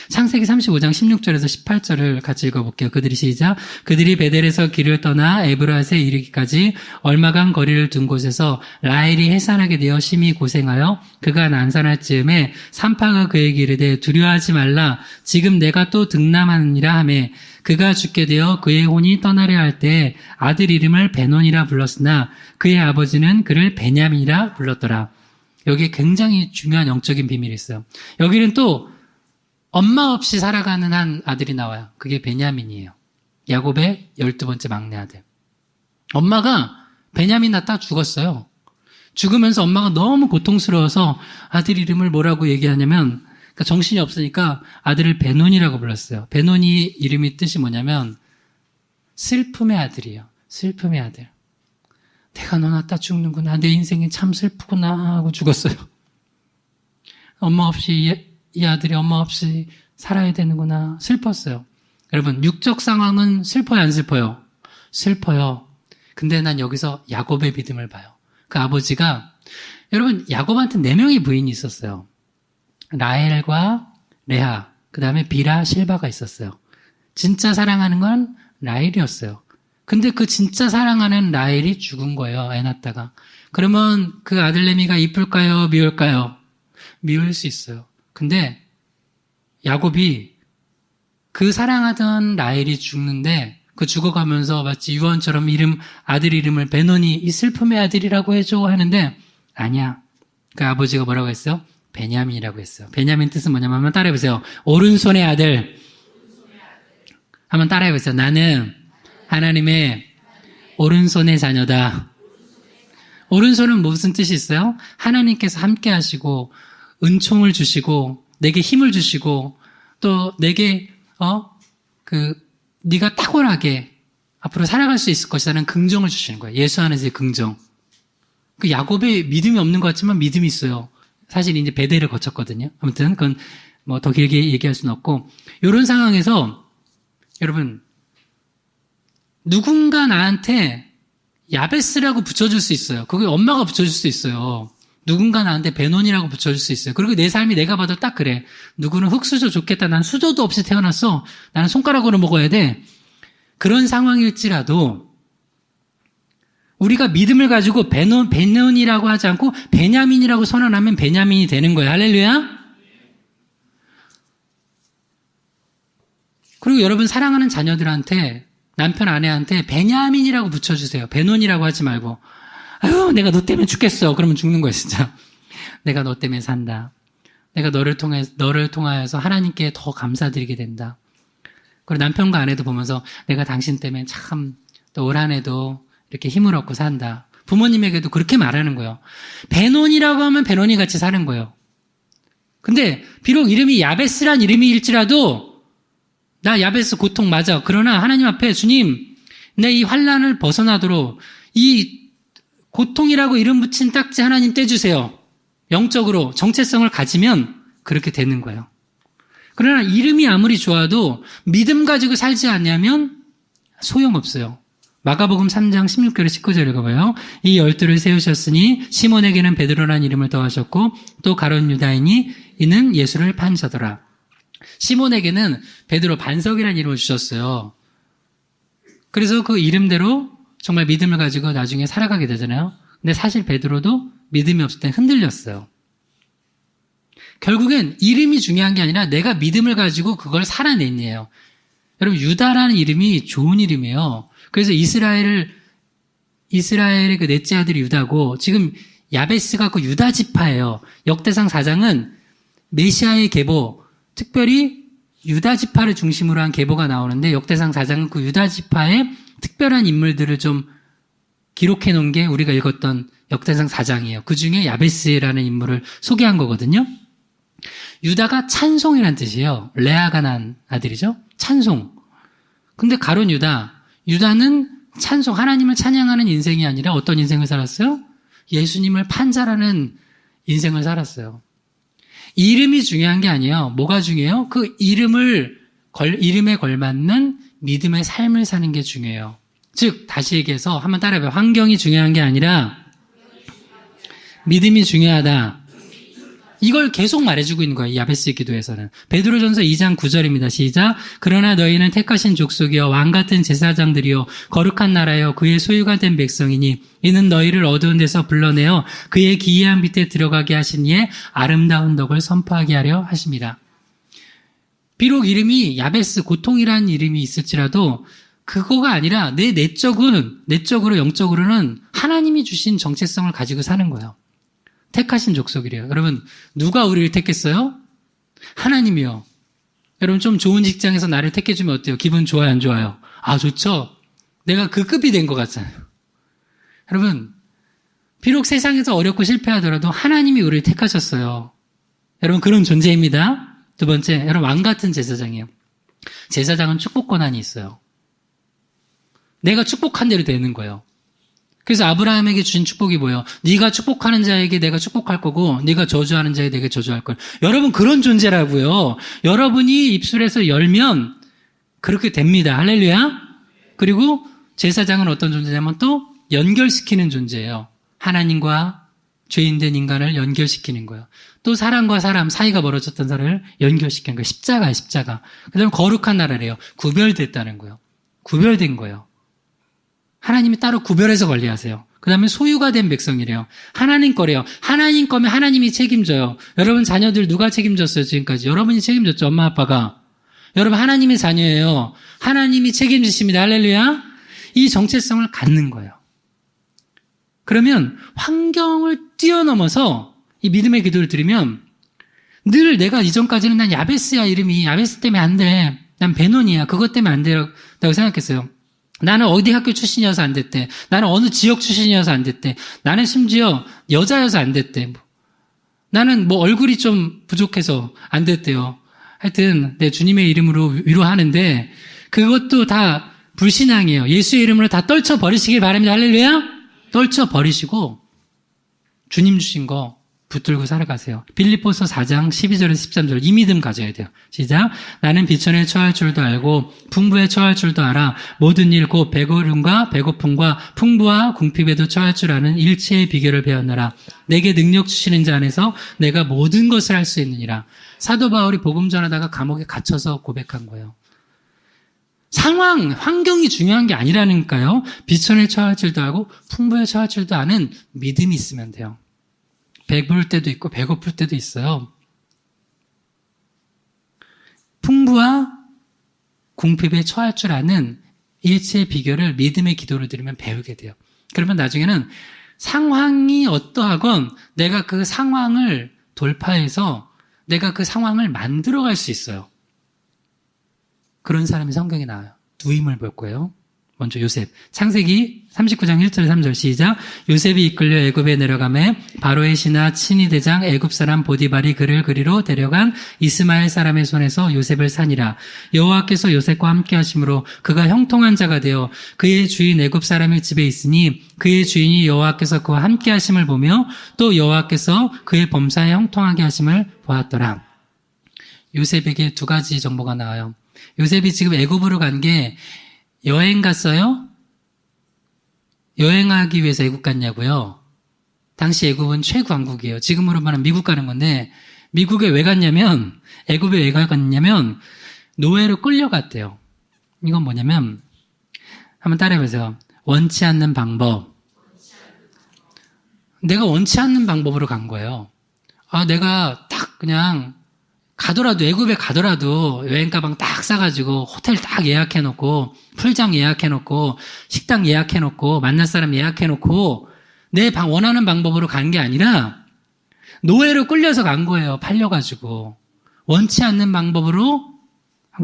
창세기 35장 16절에서 18절을 같이 읽어볼게요. 그들이 시작. 그들이 베델에서 길을 떠나 에브라스에 이르기까지 얼마간 거리를 둔 곳에서 라헬이 해산하게 되어 심히 고생하여 그가 난산할 즈음에 산파가 그에게 이르되 두려워하지 말라. 지금 내가 또 등남하느니라 하매 그가 죽게 되어 그의 혼이 떠나려 할 때 아들 이름을 베논이라 불렀으나 그의 아버지는 그를 베냐민이라 불렀더라. 여기에 굉장히 중요한 영적인 비밀이 있어요. 여기는 또 엄마 없이 살아가는 한 아들이 나와요. 그게 베냐민이에요. 야곱의 12번째 막내 아들. 엄마가 베냐민 낳다 죽었어요. 죽으면서 엄마가 너무 고통스러워서 아들 이름을 뭐라고 얘기하냐면 그러니까 정신이 없으니까 아들을 베논이라고 불렀어요. 베논이 이름이 뜻이 뭐냐면 슬픔의 아들이에요. 슬픔의 아들. 내가 너 낳다 죽는구나. 내 인생이 참 슬프구나 하고 죽었어요. 엄마 없이 이 아들이 엄마 없이 살아야 되는구나. 슬펐어요. 여러분, 육적 상황은 슬퍼요, 안 슬퍼요? 슬퍼요. 근데 난 여기서 야곱의 믿음을 봐요. 그 아버지가, 여러분, 야곱한테 4명의 부인이 있었어요. 라헬과 레아, 그 다음에 비라, 실바가 있었어요. 진짜 사랑하는 건 라헬이었어요. 근데 그 진짜 사랑하는 라헬이 죽은 거예요. 애 낳다가. 그러면 그 아들내미가 이쁠까요? 미울까요? 미울 수 있어요. 근데 야곱이 그 사랑하던 라헬이 죽는데 그 죽어가면서 마치 유언처럼 아들 이름을 베노니 이 슬픔의 아들이라고 해줘 하는데 아니야. 그 아버지가 뭐라고 했어요? 베냐민이라고 했어요. 베냐민 뜻은 뭐냐면 한번 따라해보세요. 오른손의 아들. 한번 따라해보세요. 나는 하나님의 오른손의 자녀다. 오른손은 무슨 뜻이 있어요? 하나님께서 함께 하시고 은총을 주시고 내게 힘을 주시고 또 내게 네가 탁월하게 앞으로 살아갈 수 있을 것이라는 긍정을 주시는 거예요. 예수 안에서의 긍정. 그 야곱의 믿음이 없는 것 같지만 믿음이 있어요. 사실 이제 베델을 거쳤거든요. 아무튼 그건 뭐 더 길게 얘기할 수는 없고 이런 상황에서 여러분 누군가 나한테 야베스라고 붙여줄 수 있어요. 그게 엄마가 붙여줄 수 있어요. 누군가 나한테 베논이라고 붙여줄 수 있어요. 그리고 내 삶이 내가 봐도 딱 그래. 누구는 흙수저 좋겠다. 난 수저도 없이 태어났어. 나는 손가락으로 먹어야 돼. 그런 상황일지라도 우리가 믿음을 가지고 베논이라고 하지 않고 베냐민이라고 선언하면 베냐민이 되는 거예요. 할렐루야. 그리고 여러분 사랑하는 자녀들한테 남편 아내한테 베냐민이라고 붙여주세요. 베논이라고 하지 말고 아유 내가 너 때문에 죽겠어. 그러면 죽는 거예요 진짜. 내가 너 때문에 산다. 내가 너를 통하여서 하나님께 더 감사드리게 된다. 그리고 남편과 아내도 보면서 내가 당신 때문에 참 또 올 한 해도 이렇게 힘을 얻고 산다. 부모님에게도 그렇게 말하는 거예요. 베논이라고 하면 베논이 같이 사는 거예요. 근데 비록 이름이 야베스란 이름일지라도 나 야베스 고통 맞아. 그러나 하나님 앞에 주님 내 이 환난을 벗어나도록 이 고통이라고 이름 붙인 딱지 하나님 떼주세요. 영적으로 정체성을 가지면 그렇게 되는 거예요. 그러나 이름이 아무리 좋아도 믿음 가지고 살지 않냐면 소용없어요. 마가복음 3장 16절에 19절 읽어봐요. 이 12를 세우셨으니 시몬에게는 베드로라는 이름을 더하셨고 또 가룟 유다이니 이는 예수를 판 자더라. 시몬에게는 베드로 반석이라는 이름을 주셨어요. 그래서 그 이름대로 정말 믿음을 가지고 나중에 살아가게 되잖아요. 근데 사실 베드로도 믿음이 없을 때 흔들렸어요. 결국엔 이름이 중요한 게 아니라 내가 믿음을 가지고 그걸 살아냈네요. 여러분 유다라는 이름이 좋은 이름이에요. 그래서 이스라엘의 그 넷째 아들이 유다고 지금 야베스가 그 유다 지파예요. 역대상 4장은 메시아의 계보, 특별히 유다 지파를 중심으로 한 계보가 나오는데 역대상 4장은 그 유다 지파의 특별한 인물들을 좀 기록해 놓은 게 우리가 읽었던 역대상 4장이에요. 그 중에 야베스라는 인물을 소개한 거거든요. 유다가 찬송이란 뜻이에요. 레아가 난 아들이죠. 찬송. 근데 가룟 유다는 찬송, 하나님을 찬양하는 인생이 아니라 어떤 인생을 살았어요? 예수님을 판자라는 인생을 살았어요. 이름이 중요한 게 아니에요. 뭐가 중요해요? 그 이름에 걸맞는 믿음의 삶을 사는 게 중요해요. 즉, 다시 얘기해서 한번 따라해봐요. 환경이 중요한 게 아니라 믿음이 중요하다. 이걸 계속 말해주고 있는 거예요. 야베스 기도에서는. 베드로전서 2장 9절입니다. 시작. 그러나 너희는 택하신 족속이여 왕같은 제사장들이여 거룩한 나라여 그의 소유가 된 백성이니 이는 너희를 어두운 데서 불러내어 그의 기이한 빛에 들어가게 하신 이의 아름다운 덕을 선포하게 하려 하십니다. 비록 이름이 야베스 고통이라는 이름이 있을지라도 그거가 아니라 내 내적으로 영적으로는 하나님이 주신 정체성을 가지고 사는 거예요. 택하신 족속이래요. 여러분 누가 우리를 택했어요? 하나님이요. 여러분 좀 좋은 직장에서 나를 택해주면 어때요? 기분 좋아요 안 좋아요? 아 좋죠. 내가 그 급이 된 것 같잖아요. 여러분 비록 세상에서 어렵고 실패하더라도 하나님이 우리를 택하셨어요. 여러분 그런 존재입니다. 두 번째, 여러분 왕같은 제사장이에요. 제사장은 축복 권한이 있어요. 내가 축복한 대로 되는 거예요. 그래서 아브라함에게 주신 축복이 뭐예요? 네가 축복하는 자에게 내가 축복할 거고 네가 저주하는 자에게 내가 저주할 거예요. 여러분 그런 존재라고요. 여러분이 입술에서 열면 그렇게 됩니다. 할렐루야. 그리고 제사장은 어떤 존재냐면 또 연결시키는 존재예요. 하나님과 죄인된 인간을 연결시키는 거예요. 또 사람과 사람 사이가 멀어졌던 사람을 연결시키는 거예요. 십자가예요. 십자가. 그 다음에 거룩한 나라래요. 구별됐다는 거예요. 구별된 거예요. 하나님이 따로 구별해서 관리하세요. 그 다음에 소유가 된 백성이래요. 하나님 거래요. 하나님 거면 하나님이 책임져요. 여러분 자녀들 누가 책임졌어요, 지금까지? 여러분이 책임졌죠, 엄마 아빠가. 여러분 하나님의 자녀예요. 하나님이 책임지십니다. 할렐루야. 이 정체성을 갖는 거예요. 그러면 환경을 뛰어넘어서 이 믿음의 기도를 드리면 늘 내가 이전까지는 난 야베스야, 이름이. 야베스 때문에 안 돼. 난 베논이야. 그것 때문에 안 된다고 생각했어요. 나는 어디 학교 출신이어서 안 됐대. 나는 어느 지역 출신이어서 안 됐대. 나는 심지어 여자여서 안 됐대. 나는 뭐 얼굴이 좀 부족해서 안 됐대요. 하여튼 내 주님의 이름으로 위로하는데 그것도 다 불신앙이에요. 예수의 이름으로 다 떨쳐버리시길 바랍니다. 할렐루야. 떨쳐버리시고 주님 주신 거 붙들고 살아가세요. 빌립보서 4장 12절에서 13절 이 믿음 가져야 돼요. 시작. 나는 비천에 처할 줄도 알고 풍부에 처할 줄도 알아. 모든 일 곧 배고름과 배고픔과 풍부와 궁핍에도 처할 줄 아는 일체의 비결을 배웠노라. 내게 능력 주시는 자 안에서 내가 모든 것을 할 수 있느니라. 사도 바울이 복음 전하다가 감옥에 갇혀서 고백한 거예요. 상황, 환경이 중요한 게 아니라니까요. 비천에 처할 줄도 알고 풍부에 처할 줄도 아는 믿음이 있으면 돼요. 배부를 때도 있고 배고플 때도 있어요. 풍부와 궁핍에 처할 줄 아는 일체의 비결을 믿음의 기도를 드리면 배우게 돼요. 그러면 나중에는 상황이 어떠하건 내가 그 상황을 돌파해서 내가 그 상황을 만들어갈 수 있어요. 그런 사람이 성경에 나와요. 두 힘을 볼 거예요. 먼저 요셉. 창세기 39장 1절 3절 시작. 요셉이 이끌려 애굽에 내려가매 바로의 신하 친위 대장 애굽 사람 보디발이 그를 그리로 데려간 이스마엘 사람의 손에서 요셉을 산이라. 여호와께서 요셉과 함께 하심으로 그가 형통한 자가 되어 그의 주인 애굽 사람의 집에 있으니 그의 주인이 여호와께서 그와 함께 하심을 보며 또 여호와께서 그의 범사에 형통하게 하심을 보았더라. 요셉에게 두 가지 정보가 나와요. 요셉이 지금 애굽으로 간 게 여행 갔어요? 여행하기 위해서 애굽 갔냐고요? 당시 애굽은 최강국이에요. 지금으로 말하면 미국 가는 건데 미국에 왜 갔냐면 애굽에 왜 갔냐면 노예로 끌려갔대요. 이건 뭐냐면 한번 따라해보세요. 원치 않는 방법. 내가 원치 않는 방법으로 간 거예요. 내가 딱 그냥 가더라도 애굽에 가더라도 여행 가방 딱 싸가지고 호텔 딱 예약해놓고 풀장 예약해놓고 식당 예약해놓고 만날 사람 예약해놓고 내 원하는 방법으로 간 게 아니라 노예로 끌려서 간 거예요. 팔려가지고 원치 않는 방법으로.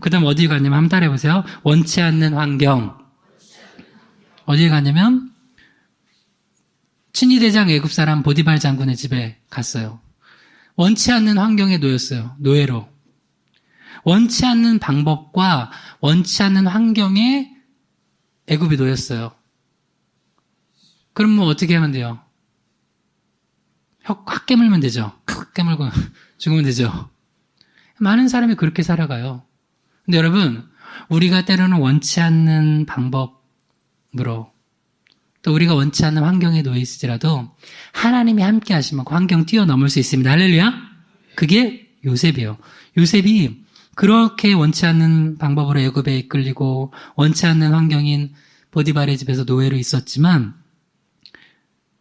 그 다음 어디 갔냐면 한번 따라해보세요. 원치 않는 환경. 어디에 갔냐면 친위대장 애굽 사람 보디발 장군의 집에 갔어요. 원치 않는 환경에 놓였어요. 노예로. 원치 않는 방법과 원치 않는 환경에 애굽이 놓였어요. 그럼 뭐 어떻게 하면 돼요? 혀 꽉 깨물면 되죠. 콱 깨물고 죽으면 되죠. 많은 사람이 그렇게 살아가요. 근데 여러분, 우리가 때로는 원치 않는 방법으로 또 우리가 원치 않는 환경에 놓여 있을지라도 하나님이 함께 하시면 그 환경 뛰어넘을 수 있습니다. 할렐루야. 그게 요셉이에요. 요셉이 그렇게 원치 않는 방법으로 애굽에 이끌리고 원치 않는 환경인 보디발의 집에서 노예로 있었지만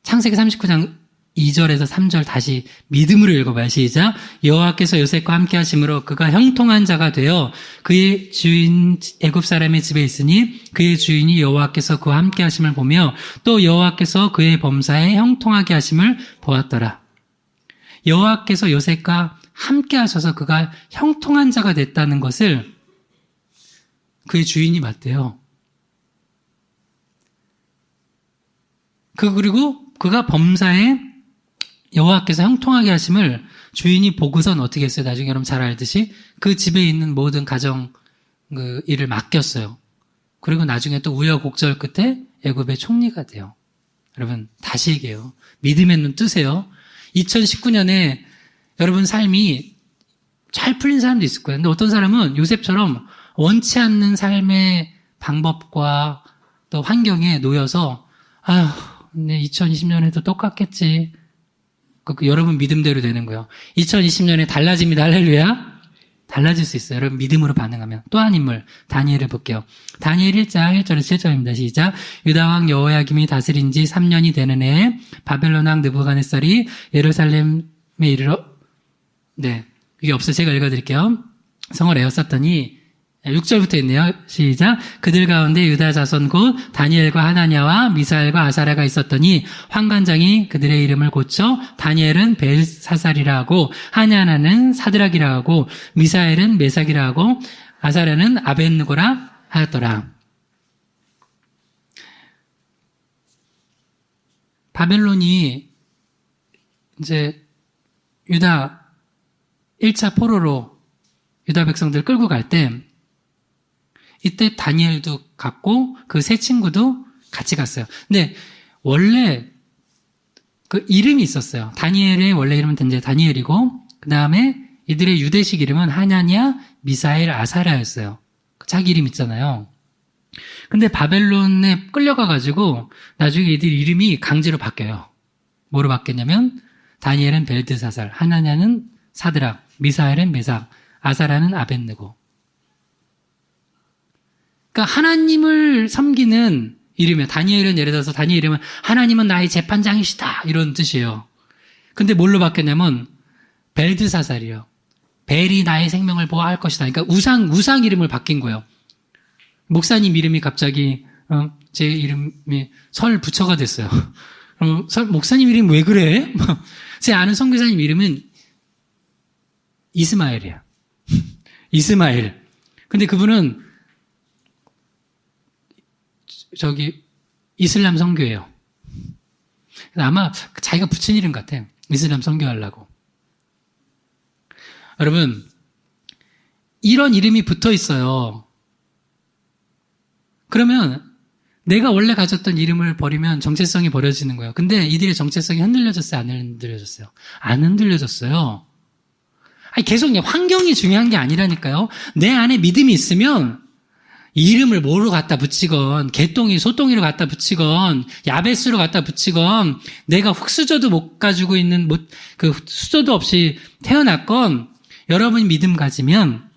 창세기 39장 2절에서 3절 다시 믿음으로 읽어봐요. 시작. 여호와께서 요셉과 함께 하심으로 그가 형통한 자가 되어 그의 주인 애굽 사람의 집에 있으니 그의 주인이 여호와께서 그와 함께 하심을 보며 또 여호와께서 그의 범사에 형통하게 하심을 보았더라. 여호와께서 요셉과 함께 하셔서 그가 형통한 자가 됐다는 것을 그의 주인이 봤대요. 그리고 그가 범사에 여호와께서 형통하게 하심을 주인이 보고선 어떻게 했어요? 나중에 여러분 잘 알듯이 그 집에 있는 모든 가정 그 일을 맡겼어요. 그리고 나중에 또 우여곡절 끝에 애굽의 총리가 돼요. 여러분 다시 얘기해요. 믿음의 눈 뜨세요. 2019년에 여러분 삶이 잘 풀린 사람도 있을 거예요. 근데 어떤 사람은 요셉처럼 원치 않는 삶의 방법과 또 환경에 놓여서 네, 2020년에도 똑같겠지. 여러분 믿음대로 되는 거예요. 2020년에 달라집니다. 할렐루야. 달라질 수 있어요. 여러분 믿음으로 반응하면. 또 한 인물 다니엘을 볼게요. 다니엘 1장 1절에서 7절입니다. 시작. 유다왕 여호야김이 다스린 지 3년이 되는 해에 바벨론 왕 느부갓네살이 예루살렘에 이르러 이게 없어요. 제가 읽어드릴게요. 성을 에워쌌더니 6절부터 있네요. 시작. 그들 가운데 유다 자손 곧 다니엘과 하나냐와 미사엘과 아사랴가 있었더니 환관장이 그들의 이름을 고쳐 다니엘은 벨사살이라 하고 하냐나는 사드락이라 하고 미사엘은 메삭이라 하고 아사랴는 아벳느고라 하였더라. 바벨론이 이제 유다 1차 포로로 유다 백성들 끌고 갈 때 이때 다니엘도 갔고 그 세 친구도 같이 갔어요. 근데 원래 그 이름이 있었어요. 다니엘의 원래 이름은 이제 다니엘이고 그 다음에 이들의 유대식 이름은 하냐냐, 미사엘, 아사랴였어요. 자기 이름 있잖아요. 근데 바벨론에 끌려가가지고 나중에 이들 이름이 강제로 바뀌어요. 뭐로 바뀌었냐면 다니엘은 벨드사살, 하나냐는 사드락, 미사엘은 메삭, 아사랴는 아벳느고. 그러니까 하나님을 섬기는 이름이에요. 다니엘은 예를 들어서 다니엘 이름은 하나님은 나의 재판장이시다 이런 뜻이에요. 근데 뭘로 바뀌었냐면 벨드사살이에요. 벨이 나의 생명을 보호할 것이다. 그러니까 우상 이름을 바뀐 거예요. 목사님 이름이 갑자기 제 이름이 설 부처가 됐어요. 그럼 목사님 이름 왜 그래? 제 아는 선교사님 이름은 이스마엘이야. 이스마엘. 근데 그분은 이슬람 선교예요. 아마 자기가 붙인 이름 같아. 이슬람 선교하려고. 여러분, 이런 이름이 붙어 있어요. 그러면 내가 원래 가졌던 이름을 버리면 정체성이 버려지는 거예요. 근데 이들의 정체성이 흔들려졌어요? 안 흔들려졌어요? 안 흔들려졌어요. 아니, 계속 환경이 중요한 게 아니라니까요. 내 안에 믿음이 있으면 이름을 뭐로 갖다 붙이건 개똥이 소똥이로 갖다 붙이건 야베스로 갖다 붙이건 내가 흙수저도 못 가지고 있는 그 수저도 없이 태어났건 여러분이 믿음 가지면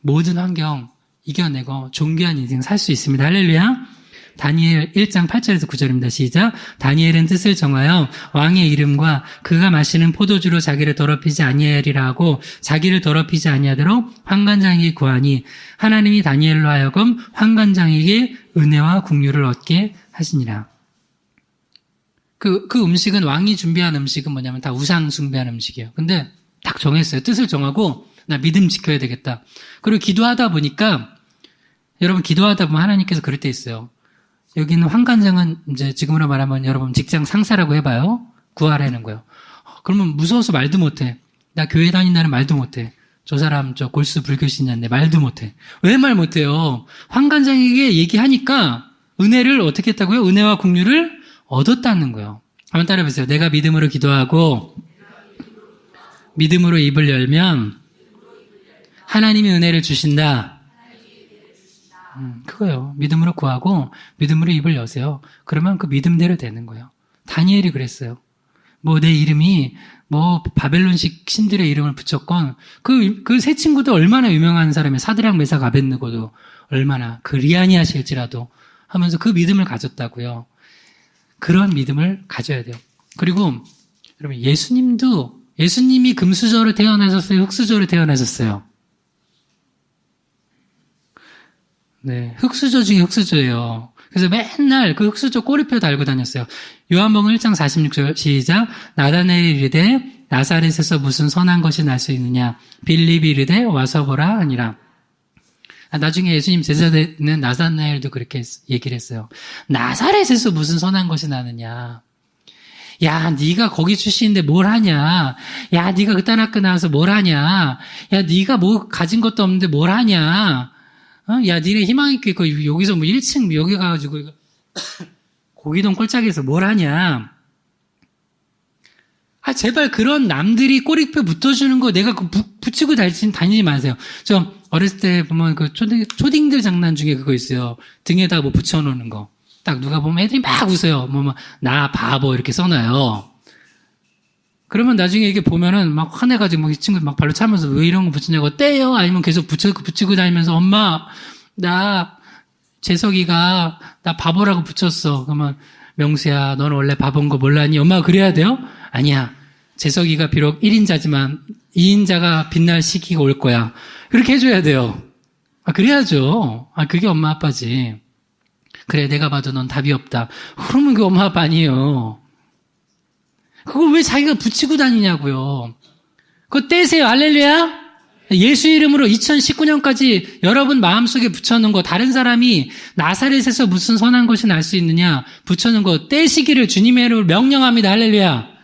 모든 환경 이겨내고 존귀한 인생 살 수 있습니다. 할렐루야. 다니엘 1장 8절에서 9절입니다. 시작. 다니엘은 뜻을 정하여 왕의 이름과 그가 마시는 포도주로 자기를 더럽히지 아니하리라 하고 자기를 더럽히지 아니하도록 환관장에게 구하니 하나님이 다니엘로 하여금 환관장에게 은혜와 국류를 얻게 하시니라. 그 음식은 왕이 준비한 음식은 뭐냐면 다 우상 숭배한 음식이에요. 근데 딱 정했어요. 뜻을 정하고 나 믿음 지켜야 되겠다. 그리고 기도하다 보니까 여러분 기도하다 보면 하나님께서 그럴 때 있어요. 여기는 환관장은 이제 지금으로 말하면 여러분 직장 상사라고 해봐요. 구하라는 거예요. 그러면 무서워서 말도 못해. 나 교회 다닌다는 말도 못해. 저 사람 저 골수 불교신자인데 말도 못해. 왜 말 못해요? 환관장에게 얘기하니까 은혜를 어떻게 했다고요? 은혜와 국류를 얻었다는 거예요. 한번 따라해보세요. 내가 믿음으로 기도하고 믿음으로 입을 열면 하나님이 은혜를 주신다. 그거요. 믿음으로 구하고 믿음으로 입을 여세요. 그러면 그 믿음대로 되는 거예요. 다니엘이 그랬어요. 내 이름이 바벨론식 신들의 이름을 붙였건 그 세 친구도 얼마나 유명한 사람이에요. 사드락, 메삭, 아벳느고도 얼마나 그리하니 하실지라도 하면서 그 믿음을 가졌다고요. 그런 믿음을 가져야 돼요. 그리고 여러분 예수님이 금수저로 태어나셨어요? 흙수저로 태어나셨어요? 네, 흙수저 중에 흙수저예요. 그래서 맨날 그 흙수저 꼬리표 달고 다녔어요. 요한복음 1장 46절 시작. 나다나엘이 이르되 나사렛에서 무슨 선한 것이 날 수 있느냐. 빌립이 이르되 와서 보라 하니라. 나중에 예수님 제자 되는 나다나엘도 그렇게 얘기를 했어요. 나사렛에서 무슨 선한 것이 나느냐. 야, 네가 거기 출신인데 뭘 하냐. 야, 네가 그딴 학교 나와서 뭘 하냐. 야, 네가 가진 것도 없는데 뭘 하냐. 야, 니네 희망 있게 여기서 1층 여기 가가지고 고기동 꼴짝에서 뭘 하냐. 제발 그런 남들이 꼬리표 붙어주는 거 내가 붙이고 다니지 마세요. 저 어렸을 때 보면 그 초딩들 장난 중에 그거 있어요. 등에다 붙여놓는 거. 딱 누가 보면 애들이 막 웃어요. 나 바보 이렇게 써놔요. 그러면 나중에 이게 보면은 막 화내가지고 막 이 친구 막 발로 차면서 왜 이런 거 붙이냐고 떼요? 아니면 계속 붙이고 다니면서 엄마, 나 재석이가 나 바보라고 붙였어. 그러면 명수야, 너는 원래 바본 거 몰랐니? 엄마가 그래야 돼요? 아니야. 재석이가 비록 1인자지만 2인자가 빛날 시기가 올 거야. 그렇게 해줘야 돼요. 그래야죠. 그게 엄마 아빠지. 그래, 내가 봐도 넌 답이 없다. 그러면 그게 엄마 아빠 아니에요. 그걸 왜 자기가 붙이고 다니냐고요. 그거 떼세요. 할렐루야. 예수 이름으로 2019년까지 여러분 마음속에 붙여놓은 거, 다른 사람이 나사렛에서 무슨 선한 것이 날 수 있느냐 붙여놓은 거 떼시기를 주님의 이름으로 명령합니다. 할렐루야.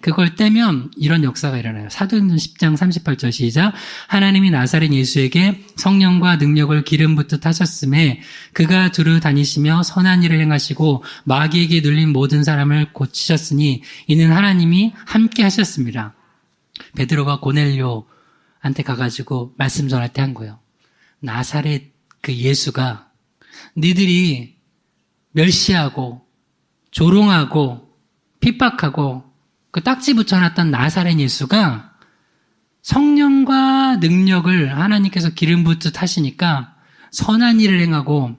그걸 떼면 이런 역사가 일어나요. 사도행전 10장 38절 시작. 하나님이 나사렛 예수에게 성령과 능력을 기름 붓듯 하셨음에 그가 두루 다니시며 선한 일을 행하시고 마귀에게 눌린 모든 사람을 고치셨으니 이는 하나님이 함께 하셨습니다. 베드로가 고넬료한테 가가지고 말씀 전할 때 한 거예요. 나사렛 그 예수가 니들이 멸시하고 조롱하고 핍박하고 그 딱지 붙여놨던 나사렛 예수가 성령과 능력을 하나님께서 기름 붓듯 하시니까 선한 일을 행하고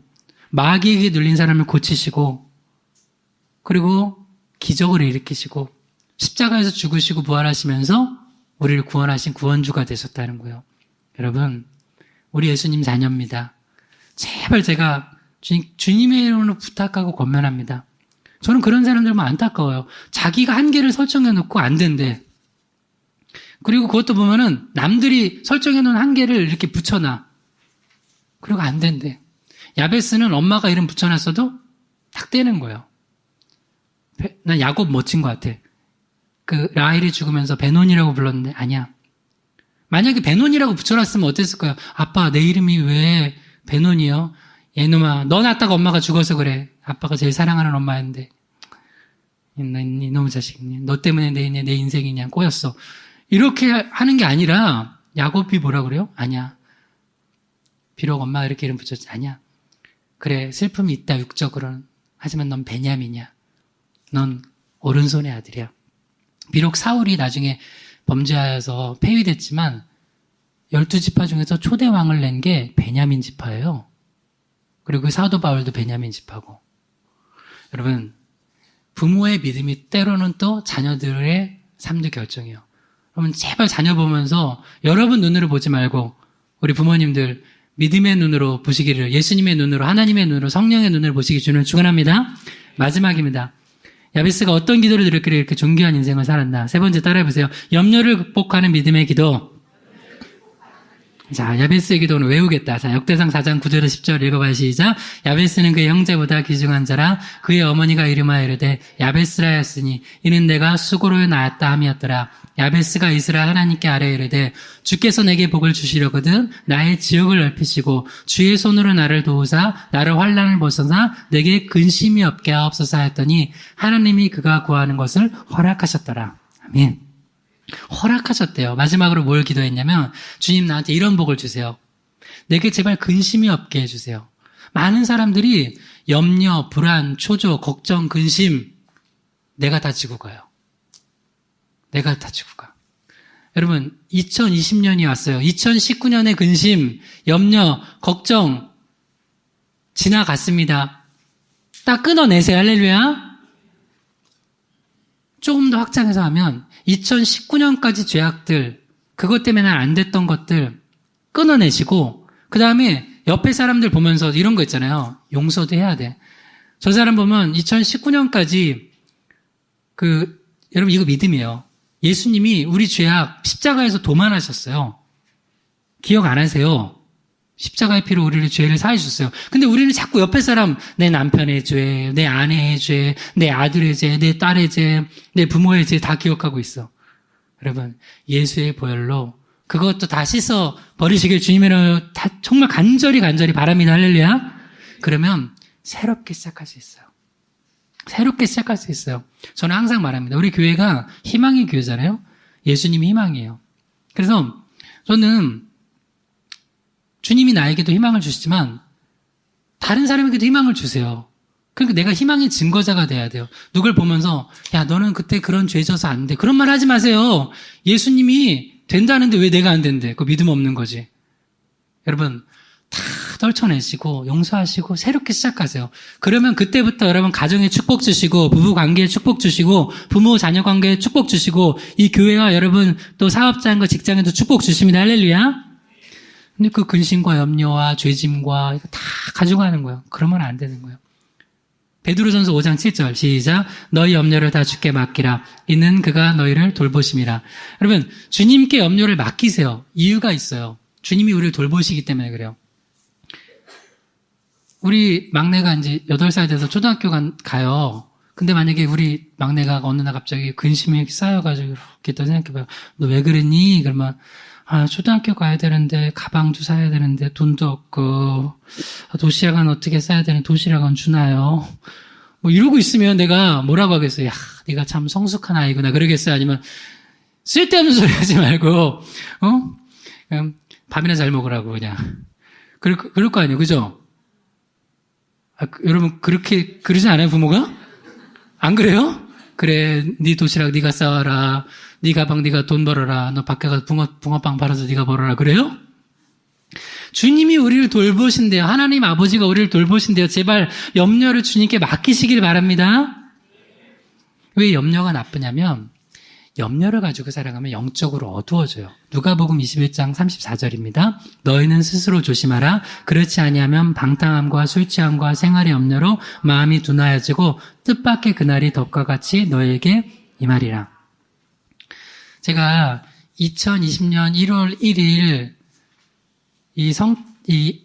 마귀에게 눌린 사람을 고치시고 그리고 기적을 일으키시고 십자가에서 죽으시고 부활하시면서 우리를 구원하신 구원주가 되셨다는 거예요. 여러분, 우리 예수님 자녀입니다. 제발 제가 주님의 이름으로 부탁하고 권면합니다. 저는 그런 사람들만 안타까워요. 자기가 한계를 설정해 놓고 안 된대. 그리고 그것도 보면은 남들이 설정해 놓은 한계를 이렇게 붙여놔. 그리고 안 된대. 야베스는 엄마가 이름 붙여놨어도 딱 떼는 거예요. 난 야곱 멋진 것 같아. 그 라헬이 죽으면서 베논이라고 불렀는데 아니야. 만약에 베논이라고 붙여놨으면 어땠을까요? 아빠 내 이름이 왜 베논이요? 얘놈아 너 낳았다가 엄마가 죽어서 그래. 아빠가 제일 사랑하는 엄마였는데 이놈의 자식 너 때문에 내 인생이 그냥 꼬였어. 이렇게 하는 게 아니라 야곱이 뭐라 그래요? 아니야. 비록 엄마가 이렇게 이름 붙였지. 아니야. 그래 슬픔이 있다 육적으로는. 하지만 넌 베냐민이야. 넌 오른손의 아들이야. 비록 사울이 나중에 범죄하여서 폐위됐지만 12지파 중에서 초대 왕을 낸 게 베냐민 지파예요. 그리고 사도 바울도 베냐민 지파고. 여러분, 부모의 믿음이 때로는 또 자녀들의 삶도 결정해요. 여러분 제발 자녀 보면서 여러분 눈으로 보지 말고 우리 부모님들 믿음의 눈으로 보시기를, 예수님의 눈으로, 하나님의 눈으로, 성령의 눈으로 보시기 주는 축원합니다. 마지막입니다. 야베스가 어떤 기도를 드렸길래 이렇게 존귀한 인생을 살았나. 세 번째 따라해보세요. 염려를 극복하는 믿음의 기도. 자, 야베스의 기도는 외우겠다. 자, 역대상 4장 9절에서 10절 읽어봐요. 시작. 야베스는 그의 형제보다 귀중한 자라. 그의 어머니가 이름하여 이르되 야베스라 하였으니 이는 내가 수고로 낳았다 함이었더라. 야베스가 이스라엘 하나님께 아뢰 이르되 주께서 내게 복을 주시려거든 나의 지역을 넓히시고 주의 손으로 나를 도우사 나를 환난을 벗어나 내게 근심이 없게 하옵소서 하였더니 하나님이 그가 구하는 것을 허락하셨더라. 아멘. 허락하셨대요. 마지막으로 뭘 기도했냐면 주님 나한테 이런 복을 주세요. 내게 제발 근심이 없게 해주세요. 많은 사람들이 염려, 불안, 초조, 걱정, 근심 내가 다 지고 가요. 내가 다 지고 가. 여러분 2020년이 왔어요. 2019년의 근심, 염려, 걱정 지나갔습니다. 딱 끊어내세요. 할렐루야. 조금 더 확장해서 하면 2019년까지 죄악들, 그것 때문에 안 됐던 것들 끊어내시고 그 다음에 옆에 사람들 보면서 이런 거 있잖아요. 용서도 해야 돼. 저 사람 보면 2019년까지 여러분 이거 믿음이에요. 예수님이 우리 죄악 십자가에서 도만하셨어요. 기억 안 하세요? 십자가의 피로 우리를 죄를 사해 주셨어요. 근데 우리는 자꾸 옆에 사람, 내 남편의 죄, 내 아내의 죄, 내 아들의 죄, 내 딸의 죄, 내 부모의 죄 다 기억하고 있어. 여러분, 예수의 보혈로 그것도 다 씻어 버리시길 주님으로 다 정말 간절히 바랍니다. 할렐루야. 그러면 새롭게 시작할 수 있어요. 새롭게 시작할 수 있어요. 저는 항상 말합니다. 우리 교회가 희망의 교회잖아요. 예수님이 희망이에요. 그래서 저는 주님이 나에게도 희망을 주시지만 다른 사람에게도 희망을 주세요. 그러니까 내가 희망의 증거자가 돼야 돼요. 누굴 보면서 야 너는 그때 그런 죄 져서 안 돼. 그런 말 하지 마세요. 예수님이 된다는데 왜 내가 안 된대. 그거 믿음 없는 거지. 여러분 다 떨쳐내시고 용서하시고 새롭게 시작하세요. 그러면 그때부터 여러분 가정에 축복 주시고 부부 관계에 축복 주시고 부모 자녀 관계에 축복 주시고 이 교회와 여러분 또 사업장과 직장에도 축복 주십니다. 할렐루야. 근데 그 근심과 염려와 죄짐과 이거 다 가져가는 거예요. 그러면 안 되는 거예요. 베드로전서 5장 7절 시작. 너희 염려를 다 주께 맡기라. 이는 그가 너희를 돌보심이라. 여러분 주님께 염려를 맡기세요. 이유가 있어요. 주님이 우리를 돌보시기 때문에 그래요. 우리 막내가 이제 8살 돼서 초등학교 가요. 근데 만약에 우리 막내가 어느 날 갑자기 근심이 쌓여가지고 이렇게 또 생각해봐요. 너 왜 그랬니? 그러면 초등학교 가야 되는데 가방도 사야 되는데 돈도 없고 도시락은 어떻게 싸야 되는 도시락은 주나요? 뭐 이러고 있으면 내가 뭐라고 하겠어요? 야, 네가 참 성숙한 아이구나 그러겠어요? 아니면 쓸데없는 소리 하지 말고 그냥 밥이나 잘 먹으라고 그냥 그럴 거 아니에요, 그죠? 여러분 그러지 않아요, 부모가? 안 그래요? 그래, 네 도시락 네가 싸와라. 네 가방 네가 돈 벌어라. 너 밖에 가서 붕어빵 팔아서 네가 벌어라. 그래요? 주님이 우리를 돌보신대요. 하나님 아버지가 우리를 돌보신대요. 제발 염려를 주님께 맡기시길 바랍니다. 왜 염려가 나쁘냐면 염려를 가지고 살아가면 영적으로 어두워져요. 누가복음 21장 34절입니다. 너희는 스스로 조심하라. 그렇지 아니하면 방탕함과 술 취함과 생활의 염려로 마음이 둔하여지고 뜻밖의 그날이 덕과 같이 너희에게 임하리라. 제가 2020년 1월 1일 2020년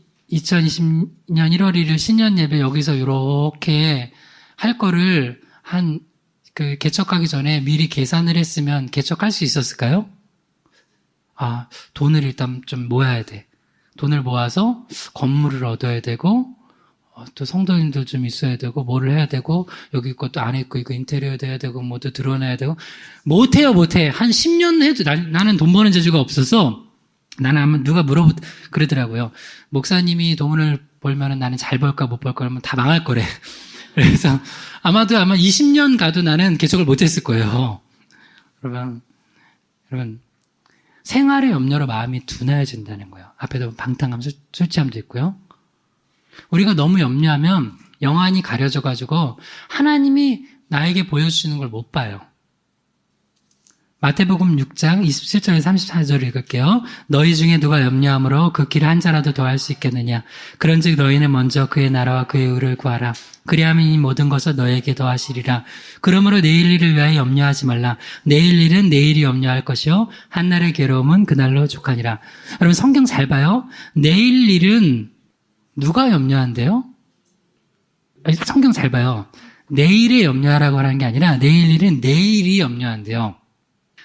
1월 1일 신년 예배 여기서 이렇게 할 거를 개척하기 전에 미리 계산을 했으면 개척할 수 있었을까요? 돈을 일단 좀 모아야 돼. 돈을 모아서 건물을 얻어야 되고, 또 성도님들 좀 있어야 되고, 뭐를 해야 되고, 여기 것도 안 했고, 이거 인테리어도 해야 되고, 뭐도 드러내야 되고. 못해. 한 10년 해도 나는 돈 버는 재주가 없어서, 나는 아마 누가 그러더라고요. 목사님이 돈을 벌면은 나는 잘 벌까 못 벌까 하면 다 망할 거래. 그래서 아마 20년 가도 나는 개척을 못했을 거예요. 여러분 생활의 염려로 마음이 둔해진다는 거예요. 앞에도 방탕함, 술 취함도 있고요. 우리가 너무 염려하면 영안이 가려져가지고 하나님이 나에게 보여주시는 걸 못 봐요. 마태복음 6장 27절에서 34절 읽을게요. 너희 중에 누가 염려함으로 그 길을 한 자라도 더할 수 있겠느냐. 그런즉 너희는 먼저 그의 나라와 그의 의를 구하라. 그리하면 이 모든 것을 너희에게 더하시리라. 그러므로 내일 일을 위하여 염려하지 말라. 내일 일은 내일이 염려할 것이요 한날의 괴로움은 그날로 족하니라. 여러분 성경 잘 봐요. 내일 일은 누가 염려한대요? 성경 잘 봐요. 내일에 염려하라고 하는 게 아니라 내일 일은 내일이 염려한대요.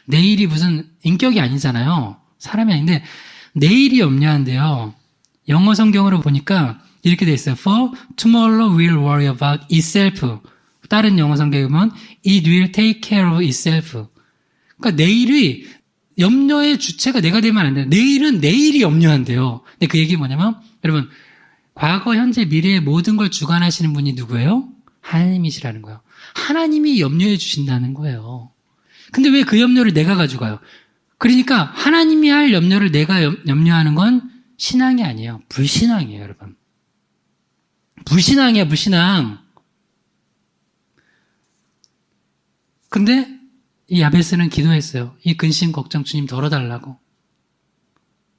내일이 무슨 인격이 아니잖아요. 사람이 아닌데 내일이 염려한대요. 영어 성경으로 보니까 이렇게 돼 있어요. For tomorrow will worry about itself. 다른 영어 성경에 보면 it will take care of itself. 그러니까 내일이 염려의 주체가 내가 되면 안 돼요. 내일은 내일이 염려한대요. 근데 그 얘기 뭐냐면 여러분 과거, 현재, 미래의 모든 걸 주관하시는 분이 누구예요? 하나님이시라는 거예요. 하나님이 염려해 주신다는 거예요. 근데 왜 그 염려를 내가 가져가요? 그러니까 하나님이 할 염려를 내가 염려하는 건 신앙이 아니에요. 불신앙이에요, 여러분. 불신앙이야, 불신앙. 근데 이 야베스는 기도했어요. 이 근심, 걱정 주님 덜어달라고.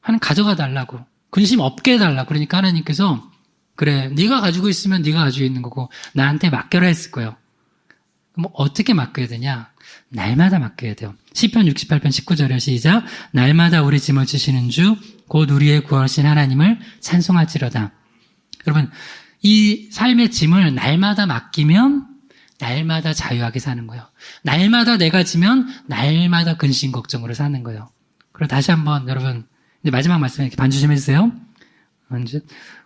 하나님 가져가 달라고. 근심 없게 해달라고. 그러니까 하나님께서 그래, 네가 가지고 있으면 네가 가지고 있는 거고 나한테 맡겨라 했을 거예요. 그럼 어떻게 맡겨야 되냐? 날마다 맡겨야 돼요. 시편 68편 19절에 시작. 날마다 우리 짐을 지시는 주 곧 우리의 구원하신 하나님을 찬송할지로다. 여러분 이 삶의 짐을 날마다 맡기면 날마다 자유하게 사는 거예요. 날마다 내가 지면 날마다 근심 걱정으로 사는 거예요. 그리고 다시 한번 여러분 이제 마지막 말씀에 이렇게 반주 좀 해주세요.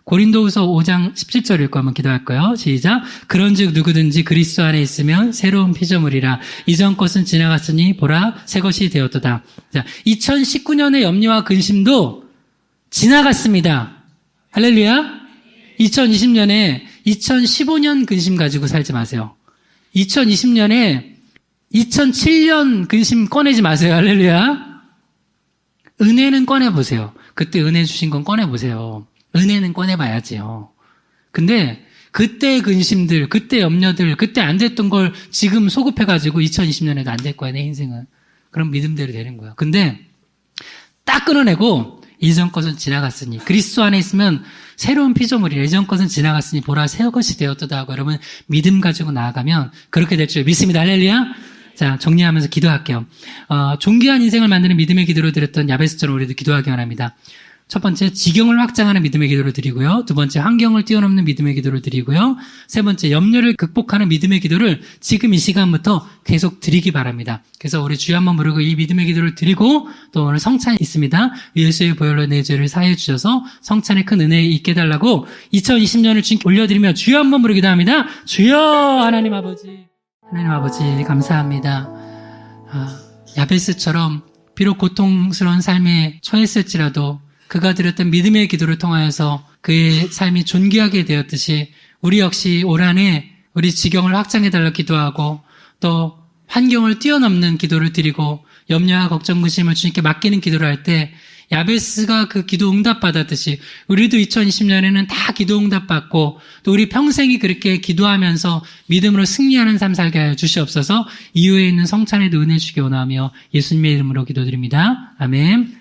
고린도후서 5장 17절 읽고 한번 기도할 거예요. 시작. 그런즉 누구든지 그리스도 안에 있으면 새로운 피조물이라. 이전 것은 지나갔으니 보라 새 것이 되었도다. 자, 2019년의 염려와 근심도 지나갔습니다. 할렐루야. 2020년에 2015년 근심 가지고 살지 마세요. 2020년에 2007년 근심 꺼내지 마세요. 할렐루야. 은혜는 꺼내보세요. 그때 은혜 주신 건 꺼내보세요. 은혜는 꺼내봐야지요. 근데 그때 근심들, 그때 염려들, 그때 안 됐던 걸 지금 소급해가지고 2020년에도 안 될 거야, 내 인생은. 그럼 믿음대로 되는 거야. 근데 딱 끊어내고 이전 것은 지나갔으니 그리스도 안에 있으면 새로운 피조물이라. 이전 것은 지나갔으니 보라 새 것이 되었도다 하고 여러분 믿음 가지고 나아가면 그렇게 될 줄 믿습니다. 할렐루야. 자, 정리하면서 기도할게요. 존귀한 인생을 만드는 믿음의 기도를 드렸던 야베스처럼 우리도 기도하기 원합니다. 첫 번째, 지경을 확장하는 믿음의 기도를 드리고요. 두 번째, 환경을 뛰어넘는 믿음의 기도를 드리고요. 세 번째, 염려를 극복하는 믿음의 기도를 지금 이 시간부터 계속 드리기 바랍니다. 그래서 우리 주여 한번 부르고 이 믿음의 기도를 드리고 또 오늘 성찬이 있습니다. 예수의 보혈로 내 죄를 사해 주셔서 성찬의 큰 은혜에 있게 해달라고 2020년을 주님께 올려드리며 주여 한번 부르기도 합니다. 주여 하나님 아버지. 하나님 아버지 감사합니다. 야베스처럼 비록 고통스러운 삶에 처했을지라도 그가 드렸던 믿음의 기도를 통하여서 그의 삶이 존귀하게 되었듯이 우리 역시 올 한해 우리 지경을 확장해달라 기도하고 또 환경을 뛰어넘는 기도를 드리고 염려와 걱정, 근심을 주님께 맡기는 기도를 할 때 야베스가 그 기도 응답받았듯이 우리도 2020년에는 다 기도 응답받고 또 우리 평생이 그렇게 기도하면서 믿음으로 승리하는 삶 살게 하여 주시옵소서. 이후에 있는 성찬에도 은혜 주시기 원하며 예수님의 이름으로 기도드립니다. 아멘.